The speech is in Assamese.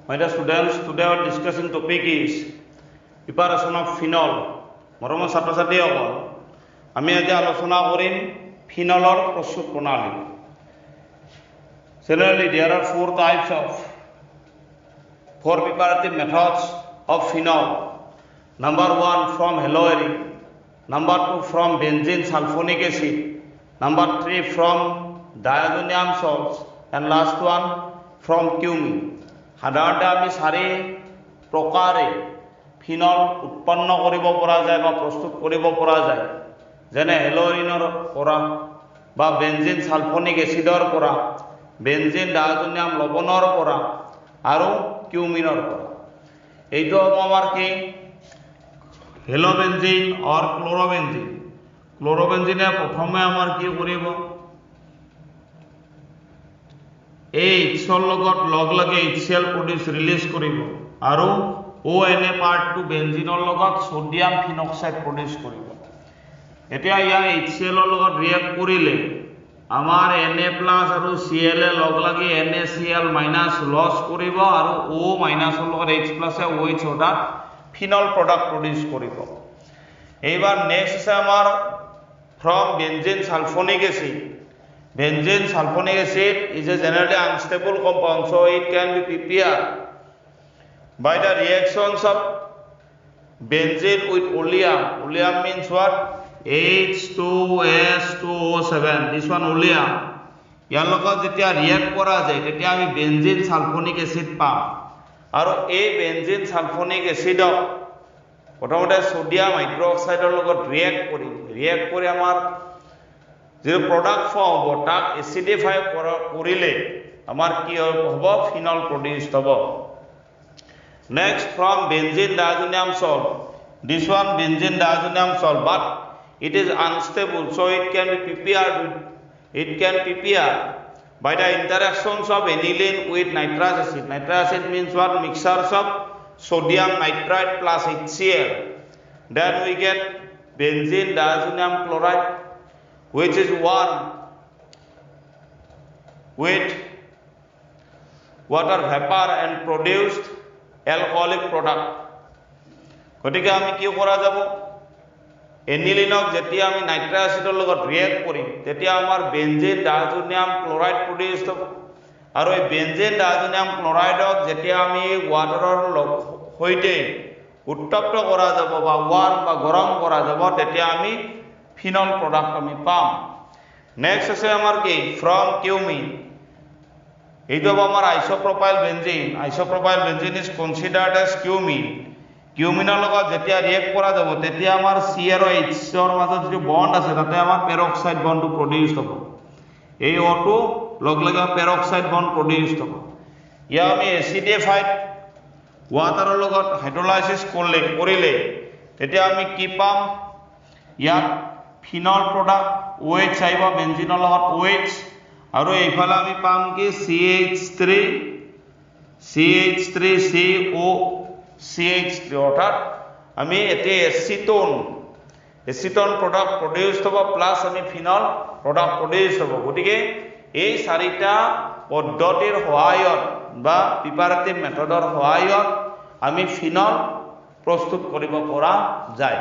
My dear students, today our discussion topic is preparation of phenol. মৰমৰ ছাত্ৰ ছাত্ৰীসকল, আমি আজি আলোচনা কৰিম ফিনলৰ প্ৰস্তুত প্ৰণালী। Generally, there are four preparative methods of phenol. Number 1 from haloarin, number 2 from benzene sulfonic acid, number 3 from diazonium salts, and last one from cumin. সাধাৰণতে আমি চাৰি প্ৰকাৰে ফিনল উৎপন্ন কৰিব পৰা যায় বা প্ৰস্তুত কৰিব পৰা যায়, যেনে হেলোৰিনৰ পৰা বা বেনজিন সালফনিক এচিডৰ পৰা, বেনজিন ডায়াজোনিয়াম লৱণৰ পৰা আৰু কিউমিনৰ পৰা। এইটো হ'ব আমাৰ কি হেলোবেনজিন অৰ ক্লোৰোবেনজিন। ক্লোৰোবেনজিনে প্ৰথমে আমাৰ কি কৰিব, এইচৰ লগত লগ লাগি HCl প্ৰডিউস ৰিলিজ কৰিব আৰু ONA পাৰ্টটো বেনজিনৰ লগত সোডিয়াম ফিনক্সাইড প্ৰডিউস কৰিব। এতিয়া ইয়া HCl ৰ লগত ৰিয়েক্ট কৰিলে আমাৰ Na+ আৰু Cl লগ লাগি NaCl- লছ কৰিব আৰু O- ৰ লগত H+ OH অৰ্থাৎ ফিনল প্ৰডাক্ট প্ৰডিউস কৰিব। এইবাৰ নেক্সট আছে আমাৰ from benzene sulfonic acid. Benzene sulfonic acid is a generally unstable compound, so it can be prepared by the reactions of benzene with oleum. Oleum means what? H2S2O7. This one oleum. ইয়াৰ লগত যেতিয়া ৰিয়েক্ট কৰা যায় তেতিয়া আমি বেনজিন সালফনিক এসিড পাম আৰু এই বেনজিন সালফনিক এসিডক প্ৰথমতে সোডিয়াম হাইড্ৰক্সাইডৰ লগত ৰিয়েক্ট কৰি আমাৰ যে প্ৰডাক্ট ফৰ্ম হ'ব তাক এসিডিফাই কৰিলে আমাৰ কি হ'ব, ফিনল প্ৰডিউস হ'ব। Next from benzene diazonium salt. This one benzene diazonium salt, but it is unstable, so it can be prepared by the interactions of aniline with nitrous acid. Nitrous acid means what? Mixtures of sodium nitrite plus HCl. Then we get benzene diazonium chloride, which is warm with water vapor and produced alcoholic product. গতিকে আমি কি কৰা যাব, এনিলিনক যেতিয়া আমি নাইট্ৰাছ এচিডৰ লগত ৰিয়েক্ট কৰিম তেতিয়া আমাৰ বেনজিন ডায়াজোনিয়াম ক্লোৰাইড প্ৰডিউস হ'ব আৰু এই বেনজিন ডায়াজোনিয়াম ক্লোৰাইডক যেতিয়া আমি ওৱাটাৰৰ সৈতে উত্তপ্ত কৰা যাব বা ওয়াৰ্ম বা গৰম কৰা যাব তেতিয়া আমি ফিনল প্ৰডাক্ট আমি পাম। নেক্সট আছে আমাৰ কি from cumin. এইটো আমাৰ isopropyl benzene. Isopropyl benzene is considered as cumene. কিউমিনৰ লগত যেতিয়া ৰিয়েক্ট কৰা যাব তেতিয়া আমাৰ C আৰু H ৰ মাজত যে বন্ড আছে তাতে আমাৰ পেৰক্সাইড বন্ডটো প্ৰডিউস হ'ব। এই O2 লগ লাগি পেৰক্সাইড বন্ড প্ৰডিউস হ'ব। ইয়া আমি এসিডিফাইড ওয়াটাৰৰ লগত হাইড্ৰলাইসিস কৰিলে তেতিয়া আমি কি পাম, ইয়াত ফিনল প্ৰডাক্ট OH আহিব, বেনজিনৰ লগত OH আৰু এইফালে আমি পাম কি CH3COCH3 অৰ্থাৎ আমি এতে এসিটন প্ৰডাক্ট প্ৰডিউস হ'ব প্লাস আমি ফিনল প্ৰডাক্ট প্ৰডিউস হ'ব। গতিকে এই চাৰিটা পদ্ধতিৰ সহায়ত বা প্ৰিপাৰেটিভ মেথডৰ সহায়ত আমি ফিনল প্ৰস্তুত কৰিব পৰা যায়।